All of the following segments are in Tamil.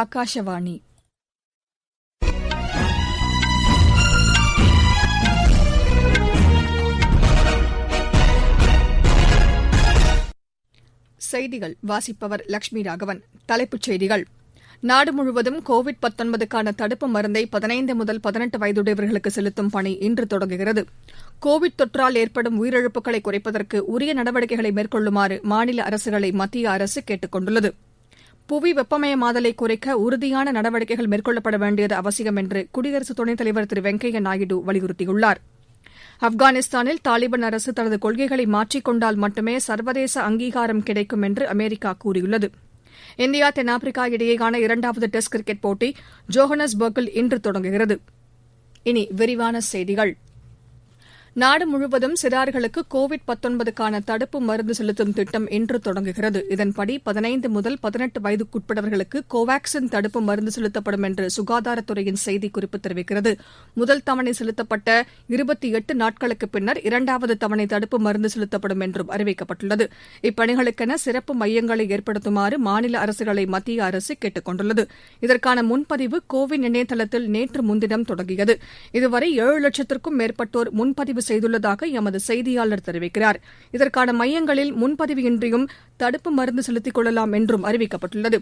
ஆகாஷவாணி. செய்திகள் வாசிப்பவர் லட்சுமி ராகவன். தலைப்புச் செய்திகள். நாடு முழுவதும் கோவிட்-19க்கான தடுப்பு மருந்தை 15 முதல் 18 வயதுடையவர்களுக்கு செலுத்தும் பணி இன்று தொடங்குகிறது. கோவிட் தொற்றால் ஏற்படும் உயிரிழப்புகளை குறைப்பதற்கு உரிய நடவடிக்கைகளை மேற்கொள்ளுமாறு மாநில அரசுகளை மத்திய அரசு கேட்டுக் கொண்டுள்ளது. புவி வெப்பமயமாதலை குறைக்க உறுதியான நடவடிக்கைகள் மேற்கொள்ளப்பட வேண்டியது அவசியம் என்று குடியரசு துணைத் தலைவர் திரு வெங்கையா நாயுடு வலியுறுத்தியுள்ளார். ஆப்கானிஸ்தானில் தாலிபான் அரசு தனது கொள்கைகளை மாற்றிக் கொண்டால் மட்டுமே சர்வதேச அங்கீகாரம் கிடைக்கும் என்று அமெரிக்கா கூறியுள்ளது. இந்தியா தென்னாப்பிரிக்கா இடையேயான 2வது டெஸ்ட் கிரிக்கெட் போட்டி ஜோஹன்னஸ்பர்கில் இன்று தொடங்குகிறது. இனி விரிவான செய்திகள். நாடு முழுவதும் சிறார்களுக்கு கோவிட்-19க்கான தடுப்பு மருந்து செலுத்தும் திட்டம் இன்று தொடங்குகிறது. இதன்படி 15 முதல் 18 வயதுக்குட்பட்டவர்களுக்கு கோவாக்சின் தடுப்பு மருந்து செலுத்தப்படும் என்று சுகாதாரத்துறையின் செய்திக்குறிப்பு தெரிவிக்கிறது. முதல் தவணை செலுத்தப்பட்ட 28 நாட்களுக்கு பின்னர் 2வது தவணை தடுப்பு மருந்து செலுத்தப்படும் என்றும் அறிவிக்கப்பட்டுள்ளது. இப்பணிகளுக்கென சிறப்பு மையங்களை ஏற்படுத்துமாறு மாநில அரசுகளை மத்திய அரசு கேட்டுக் கொண்டுள்ளது. இதற்கான முன்பதிவு கோவின் இணையதளத்தில் நேற்று முன்தினம் தொடங்கியது. இதுவரை 7 லட்சத்திற்கும் மேற்பட்டோர் முன்பதிவு செய்துள்ளதாக எமது செய்தியாளர் தெரிவிக்கிறார். இதற்கான மையங்களில் முன்பதிவு இன்றியும் தடுப்பு மருந்து செலுத்திக் கொள்ளலாம் என்றும் அறிவிக்கப்பட்டுள்ளது.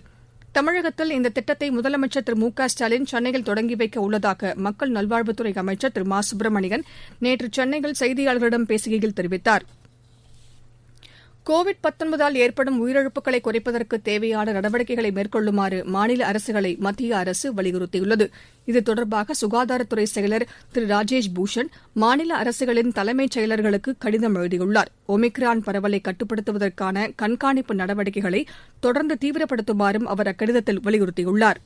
தமிழகத்தில் இந்த திட்டத்தை முதலமைச்சர் திரு மு க ஸ்டாலின் சென்னையில் தொடங்கி வைக்க உள்ளதாக மக்கள் நல்வாழ்வுத்துறை அமைச்சர் திரு மா சுப்பிரமணியன் நேற்று சென்னையில் செய்தியாளர்களிடம் பேசுகையில் தெரிவித்தார். கோவிட்-19ஆல் ஏற்படும் உயிரிழப்புகளை குறைப்பதற்கு தேவையான நடவடிக்கைகளை மேற்கொள்ளுமாறு மாநில அரசுகளை மத்திய அரசு வலியுறுத்தியுள்ளது. இது தொடர்பாக சுகாதாரத்துறை செயலர் திரு ராஜேஷ் பூஷன் மாநில அரசுகளின் தலைமைச் செயலர்களுக்கு கடிதம் எழுதியுள்ளார். ஒமிக்ரான் பரவலை கட்டுப்படுத்துவதற்கான கண்காணிப்பு நடவடிக்கைகளை தொடர்ந்து தீவிரப்படுத்துமாறும் அவர் அக்கடிதத்தில் வலியுறுத்தியுள்ளார்.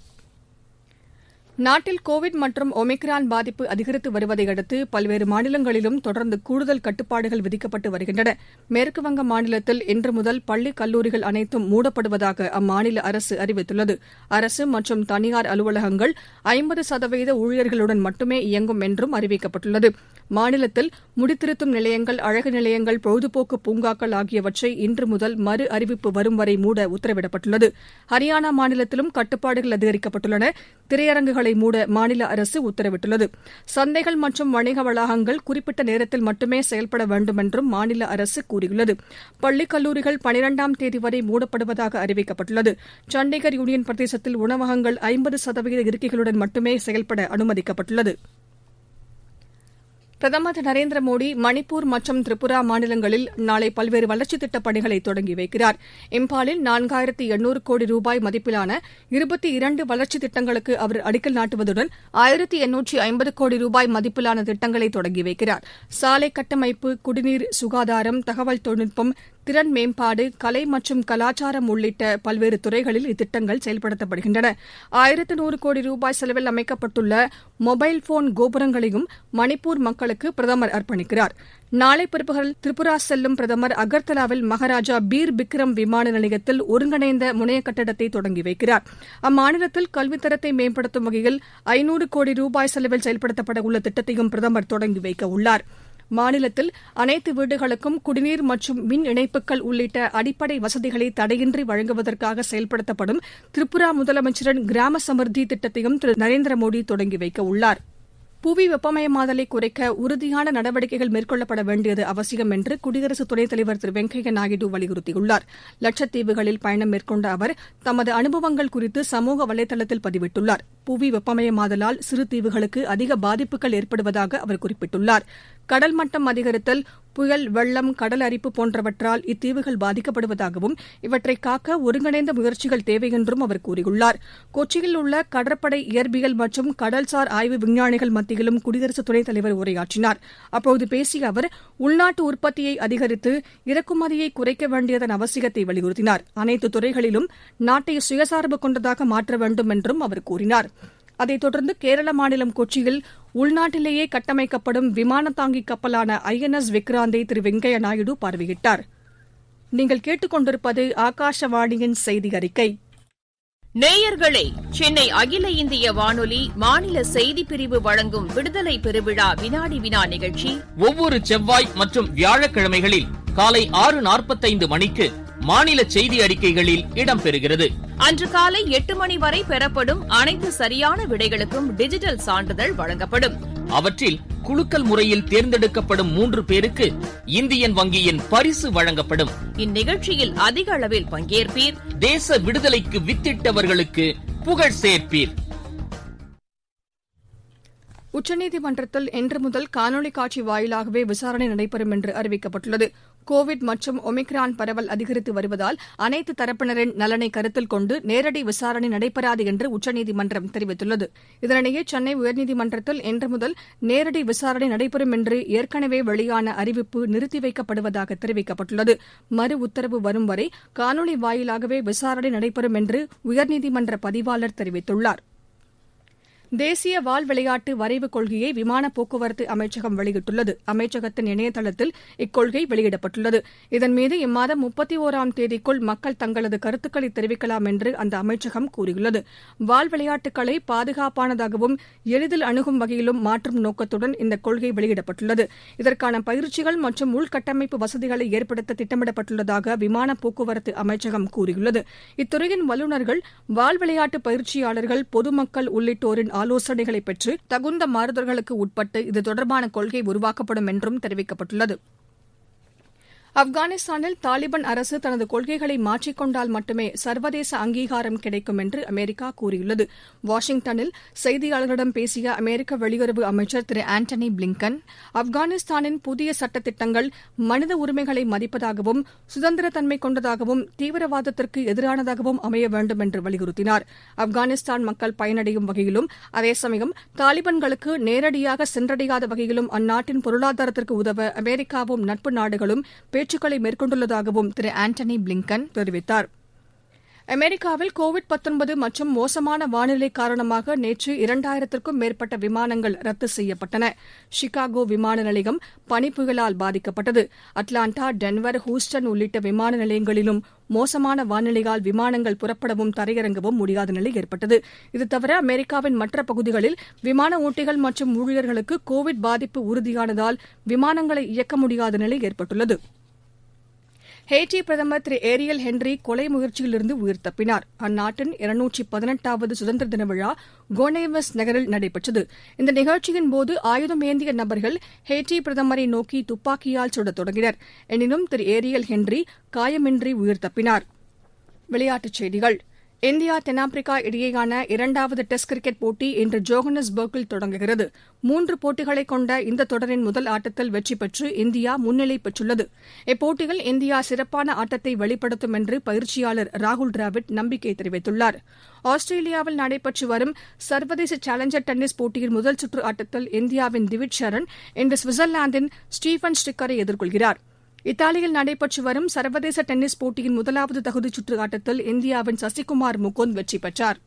நாட்டில் கோவிட் மற்றும் ஒமிக்ரான் பாதிப்பு அதிகரித்து வருவதையடுத்து பல்வேறு மாநிலங்களிலும் தொடர்ந்து கூடுதல் கட்டுப்பாடுகள் விதிக்கப்பட்டு வருகின்றன. மேற்குவங்க மாநிலத்தில் இன்று முதல் பள்ளி கல்லூரிகள் அனைத்தும் மூடப்படுவதாக அம்மாநில அரசு அறிவித்துள்ளது. அரசு மற்றும் தனியார் அலுவலகங்கள் 50% ஊழியர்களுடன் மட்டுமே இயங்கும் என்றும் அறிவிக்கப்பட்டுள்ளது. மாநிலத்தில் முடித்திருத்தும் நிலையங்கள், அழகு நிலையங்கள், பொழுதுபோக்கு பூங்காக்கள் ஆகியவற்றை இன்று முதல் மறு அறிவிப்பு வரும் வரை மூட உத்தரவிடப்பட்டுள்ளது. ஹரியானா மாநிலத்திலும் கட்டுப்பாடுகள் அதிகரிக்கப்பட்டுள்ளன. திரையரங்குகளை மூட மாநில அரசு உத்தரவிட்டுள்ளது. சந்தைகள் மற்றும் வணிக வளாகங்கள் குறிப்பிட்ட நேரத்தில் மட்டுமே செயல்பட வேண்டும் என்றும் மாநில அரசு கூறியுள்ளது. பள்ளி கல்லூரிகள் 12ஆம் தேதி வரை மூடப்படுவதாக அறிவிக்கப்பட்டுள்ளது. சண்டிகர் யூனியன் பிரதேசத்தில் உணவகங்கள் 50% இருக்கைகளுடன் மட்டுமே செயல்பட அனுமதிக்கப்பட்டுள்ளது. பிரதமர் திரு நரேந்திர மோடி மணிப்பூர் மற்றும் திரிபுரா மாநிலங்களில் நாளை பல்வேறு வளர்ச்சித் திட்டப் பணிகளை தொடங்கி வைக்கிறார். இம்பாலில் 4800 கோடி ரூபாய் மதிப்பிலான 22 வளர்ச்சித் திட்டங்களுக்கு அவர் அடிக்கல் நாட்டுவதுடன் 1850 கோடி ரூபாய் மதிப்பிலான திட்டங்களை தொடங்கி வைக்கிறார். சாலை கட்டமைப்பு, குடிநீர், சுகாதாரம், தகவல் தொழில்நுட்பம், திறன் மேம்பாடு, கலை மற்றும் கலாச்சாரம் உள்ளிட்ட பல்வேறு துறைகளில் இத்திட்டங்கள் செயல்படுத்தப்படுகின்றன. 1100 கோடி ரூபாய் செலவில் அமைக்கப்பட்டுள்ள மொபைல் போன் கோபுரங்களையும் மணிப்பூர் மக்களுக்கு பிரதமர் அர்ப்பணிக்கிறார். நாளை பிற்பகல் திரிபுரா செல்லும் பிரதமர் அகர்தலாவில் மகாராஜா பீர் பிக்ரம் விமான நிலையத்தில் ஒருங்கிணைந்த முனைய கட்டடத்தை தொடங்கி வைக்கிறார். அம்மாநிலத்தில் கல்வித்தரத்தை மேம்படுத்தும் வகையில் 500 கோடி ரூபாய் செலவில் செயல்படுத்தப்பட உள்ள திட்டத்தையும் பிரதமர் தொடங்கி வைக்க உள்ளார். மாநிலத்தில் அனைத்து வீடுகளுக்கும் குடிநீர் மற்றும் மின் இணைப்புகள் உள்ளிட்ட அடிப்படை வசதிகளை தடையின்றி வழங்குவதற்காக செயல்படுத்தப்படும் திரிபுரா முதலமைச்சரின் கிராம சமிருத்தி திட்டத்தையும் திரு நரேந்திர மோடி தொடங்கி வைக்க உள்ளார். புவி வெப்பமயமாதலை குறைக்க உறுதியான நடவடிக்கைகள் மேற்கொள்ளப்பட வேண்டியது அவசியம் என்று குடியரசு துணைத் தலைவர் திரு வெங்கையா நாயுடு வலியுறுத்தியுள்ளார். லட்சத்தீவுகளில் பயணம் மேற்கொண்ட அவர் தமது அனுபவங்கள் குறித்து சமூக வலைதளத்தில் பதிவிட்டுள்ளார். புவி வெப்பமயமாதலால் சிறு தீவுகளுக்கு அதிக பாதிப்புகள் ஏற்படுவதாக அவர் குறிப்பிட்டுள்ளார். கடல் மட்டம் அதிகரித்தல், புயல், வெள்ளம், கடல் அரிப்பு போன்றவற்றால் இத்தீவுகள் பாதிக்கப்படுவதாகவும் இவற்றை காக்க ஒருங்கிணைந்த முயற்சிகள் தேவை என்றும் அவர் கூறியுள்ளார். கொச்சியில் உள்ள கடற்படை இயற்பியல் மற்றும் கடல்சார் ஆய்வு விஞ்ஞானிகள் மத்தியிலும் குடியரசு துணைத் தலைவர் உரையாற்றினார். அப்போது பேசிய அவர் உள்நாட்டு உற்பத்தியை அதிகரித்து இறக்குமதியை குறைக்க வேண்டியதன் அவசியத்தை வலியுறுத்தினார். அனைத்து துறைகளிலும் நாட்டை சுயசார்பு கொண்டதாக மாற்ற வேண்டும் என்றும் அவர் கூறினார். அதைத் தொடர்ந்து கேரள மாநிலம் கொச்சியில் உள்நாட்டிலேயே கட்டமைக்கப்படும் விமான தாங்கி கப்பலான INS விக்ராந்தை திரு வெங்கையா நாயுடு பார்வையிட்டார். நீங்கள் கேட்டுக் கொண்டிருப்பது ஆகாஷவாணியின் செய்தி அறிக்கை. நேயர்களே, சென்னை அகில இந்திய வானொலி மாநில செய்திப் பிரிவு வழங்கும் விடுதலை பெருவிழா வினாடி வினா நிகழ்ச்சி ஒவ்வொரு செவ்வாய் மற்றும் வியாழக்கிழமைகளில் காலை 6:45 மணிக்கு மாநில செய்தி அறிக்கைகளில் இடம்பெறுகிறது. அன்று காலை 8 மணி வரை பெறப்படும் அனைத்து சரியான விடைகளுக்கும் டிஜிட்டல் சான்றிதழ் வழங்கப்படும். அவற்றில் குலுக்கல் முறையில் தேர்ந்தெடுக்கப்படும் 3 பேருக்கு இந்தியன் வங்கியின் பரிசு வழங்கப்படும். இந்நிகழ்ச்சியில் அதிக அளவில் பங்கேற்பீர். தேச விடுதலைக்கு வித்திட்டவர்களுக்கு புகழ் சேர்ப்பீர். உச்சநீதிமன்றத்தில் இன்று முதல் காணொலி காட்சி வாயிலாகவே விசாரணை நடைபெறும் என்று அறிவிக்கப்பட்டுள்ளது. கோவிட் மற்றும் ஒமிக்ரான் பரவல் அதிகரித்து வருவதால் அனைத்து தரப்பினரின் நலனை கருத்தில் கொண்டு நேரடி விசாரணை நடைபெறாது என்று உச்சநீதிமன்றம் தெரிவித்துள்ளது. இதனிடையே சென்னை உயர்நீதிமன்றத்தில் இன்று முதல் நேரடி விசாரணை நடைபெறும் என்று ஏற்கனவே வெளியான அறிவிப்பு நிறுத்தி வைக்கப்படுவதாக தெரிவிக்கப்பட்டுள்ளது. மறு உத்தரவு வரும் வரை காணொலி வாயிலாகவே விசாரணை நடைபெறும் என்று உயர்நீதிமன்ற பதிவாளர் தெரிவித்துள்ளார். தேசிய வாள் விளையாட்டு வரைவு கொள்கையை விமான போக்குவரத்து அமைச்சகம் வெளியிட்டுள்ளது. அமைச்சகத்தின் இணையதளத்தில் இக்கொள்கை வெளியிடப்பட்டுள்ளது. இதன் மீது இம்மாதம் 31ஆம் தேதிக்குள் மக்கள் தங்களது கருத்துக்களை தெரிவிக்கலாம் என்று அந்த அமைச்சகம் கூறியுள்ளது. வாள் விளையாட்டுகளை பாதுகாப்பானதாகவும் எளிதில் அணுகும் வகையிலும் மாற்றும் நோக்கத்துடன் இந்த கொள்கை வெளியிடப்பட்டுள்ளது. இதற்கான பயிற்சிகள் மற்றும் உள்கட்டமைப்பு வசதிகளை ஏற்படுத்த திட்டமிடப்பட்டுள்ளதாக விமான போக்குவரத்து அமைச்சகம் கூறியுள்ளது. இத்துறையின் வல்லுநர்கள், வாள் விளையாட்டு பயிற்சியாளர்கள், பொதுமக்கள் உள்ளிட்டோரின் ஆலோசனைகளை பெற்று தகுந்த மாறுதல்களுக்கு உட்பட்டு இது தொடர்பான கொள்கை உருவாக்கப்படும் என்றும் தெரிவிக்கப்பட்டுள்ளது. ஆப்கானிஸ்தானில் தாலிபான் அரசு தனது கொள்கைகளை மாற்றிக்கொண்டால் மட்டுமே சர்வதேச அங்கீகாரம் கிடைக்கும் என்று அமெரிக்கா கூறியுள்ளது. வாஷிங்டனில் செய்தியாளர்களிடம் பேசிய அமெரிக்க வெளியுறவு அமைச்சர் திரு ஆண்டனி பிளிங்கன், ஆப்கானிஸ்தானின் புதிய சட்டத்திட்டங்கள் மனித உரிமைகளை மதிப்பதாகவும் சுதந்திரத்தன்மை கொண்டதாகவும் தீவிரவாதத்திற்கு எதிரானதாகவும் அமைய வேண்டும் என்று வலியுறுத்தினார். ஆப்கானிஸ்தான் மக்கள் பயனடையும் வகையிலும் அதே சமயம் தாலிபான்களுக்கு நேரடியாக சென்றடையாத வகையிலும் அந்நாட்டின் பொருளாதாரத்திற்கு உதவ அமெரிக்காவும் நட்பு நாடுகளும் பேச்சுக்களை மேற்கொண்டுள்ளதாகவும் திரு ஆண்டனி பிளிங்கன் தெரிவித்தார். அமெரிக்காவில் கோவிட்-19 மற்றும் மோசமான வானிலை காரணமாக நேற்று 2000க்கும் மேற்பட்ட விமானங்கள் ரத்து செய்யப்பட்டன. சிகாகோ விமான நிலையம் பனிப்புயலால் பாதிக்கப்பட்டது. அட்லாண்டா, டென்வர், ஹூஸ்டன் உள்ளிட்ட விமான நிலையங்களிலும் மோசமான வானிலையால் விமானங்கள் புறப்படவும் தரையிறங்கவும் முடியாத நிலை ஏற்பட்டது. இது தவிர அமெரிக்காவின் மற்ற பகுதிகளில் விமான ஓட்டிகள் மற்றும் ஊழியர்களுக்கு கோவிட் பாதிப்பு உறுதியானதால் விமானங்களை இயக்க முடியாத நிலை ஏற்பட்டுள்ளது. ஹேட்டி பிரதமர் திரு ஏரியல் ஹென்றி கொலை முயற்சியிலிருந்து உயிர் தப்பினார். அந்நாட்டின் 218வது சுதந்திர தின விழா கோனேவஸ் நகரில் நடைபெற்றது. இந்த நிகழ்ச்சியின் போது ஆயுதம் ஏந்திய நபர்கள் ஹேட்டி பிரதமரை நோக்கி துப்பாக்கியால் சுடத் தொடங்கினர். எனினும் திரு ஏரியல் ஹென்றி காயமின்றி உயிர் தப்பினார். விளையாட்டுச் செய்திகள். இந்தியா தென்னாப்பிரிக்கா இடையேயான 2வது டெஸ்ட் கிரிக்கெட் போட்டி இன்று ஜோஹன்னஸ்பர்க்கில் தொடங்குகிறது. 3 போட்டிகளை கொண்ட இந்த தொடரின் முதல் ஆட்டத்தில் வெற்றி பெற்று இந்தியா முன்னிலை பெற்றுள்ளது. இப்போட்டியில் இந்தியா சிறப்பான ஆட்டத்தை வெளிப்படுத்தும் என்று பயிற்சியாளர் ராகுல் டிராவிட் நம்பிக்கை தெரிவித்துள்ளார். ஆஸ்திரேலியாவில் நடைபெற்று வரும் சர்வதேச சேலஞ்சர் டென்னிஸ் போட்டியின் முதல் சுற்று ஆட்டத்தில் இந்தியாவின் திவிஜ் சரண் இன்று சுவிட்சர்லாந்தின் ஸ்டீஃபன் ஸ்டிக்கரை எதிர்கொள்கிறார். இத்தாலியில் நடைபெற்று வரும் சர்வதேச டென்னிஸ் போட்டியின் முதலாவது தகுதிச் சுற்று ஆட்டத்தில் இந்தியாவின் சசிகுமார் முகுந்த் வெற்றி பெற்றார்.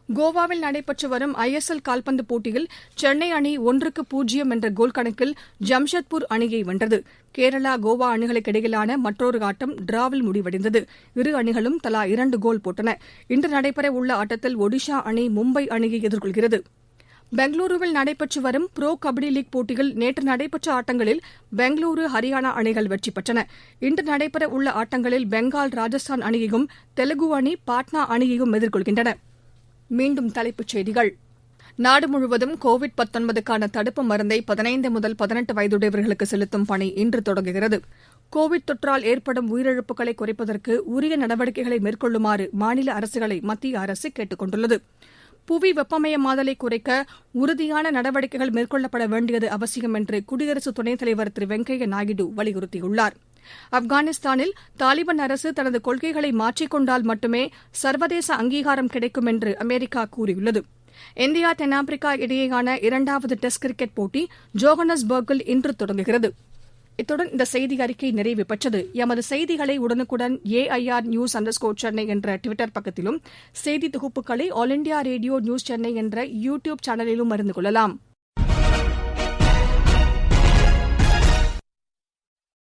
கோவாவில் நடைபெற்று வரும் ஐஎஸ்எல் கால்பந்து போட்டியில் சென்னை அணி 1-0 என்ற கோல் கணக்கில் ஜம்ஷெட்பூர் அணியை வென்றது. கேரளா, கோவா அணிகளுக்கு இடையிலான மற்றொரு ஆட்டம் டிராவில் முடிவடைந்தது. இரு அணிகளும் தலா 2 கோல் போட்டன. இன்று நடைபெறவுள்ள ஆட்டத்தில் ஒடிஷா அணி மும்பை அணியை எதிர்கொள்கிறது. பெங்களூருவில் நடைபெற்று வரும் புரோ கபடி லீக் போட்டியில் நேற்று நடைபெற்ற ஆட்டங்களில் பெங்களூரு, ஹரியானா அணிகள் வெற்றி பெற்றன. இன்று நடைபெற உள்ள ஆட்டங்களில் பெங்கால், ராஜஸ்தான் அணியையும் தெலுங்கு அணி பாட்னா அணியையும் எதிர்கொள்கின்றன. மீண்டும் தலைப்புச் செய்திகள். நாடு முழுவதும் கோவிட்-19க்கான தடுப்பு மருந்தை 15 முதல் 18 வயதுடையவர்களுக்கு செலுத்தும் பணி இன்று தொடங்குகிறது. கோவிட் தொற்றால் ஏற்படும் உயிரிழப்புகளை குறைப்பதற்கு உரிய நடவடிக்கைகளை மேற்கொள்ளுமாறு மாநில அரசுகளை மத்திய அரசு கேட்டுக் கொண்டுள்ளது. புவி வெப்பமயமாதலை குறைக்க உறுதியான நடவடிக்கைகள் மேற்கொள்ளப்பட வேண்டியது அவசியம் என்று குடியரசு துணைத் தலைவர் திரு வெங்கையா நாயுடு வலியுறுத்தியுள்ளார். ஆப்கானிஸ்தானில் தாலிபான் அரசு தனது கொள்கைகளை மாற்றிக்கொண்டால் மட்டுமே சர்வதேச அங்கீகாரம் கிடைக்கும் என்று அமெரிக்கா கூறியுள்ளது. இந்தியா தென்னாப்பிரிக்கா இடையேயான 2வது டெஸ்ட் கிரிக்கெட் போட்டி ஜோஹன்னஸ்பர்க்கில் இன்று தொடங்குகிறது. இத்துடன் இந்த செய்தி அறிக்கை நிறைவு பெற்றது. எமது செய்திகளை உடனுக்குடன் AIR News _சென்னை என்ற டுவிட்டர் பக்கத்திலும், செய்தி தொகுப்புகளை all India radio news Chennai என்ற யூடியூப் சேனலிலும் அறிந்து கொள்ளலாம்.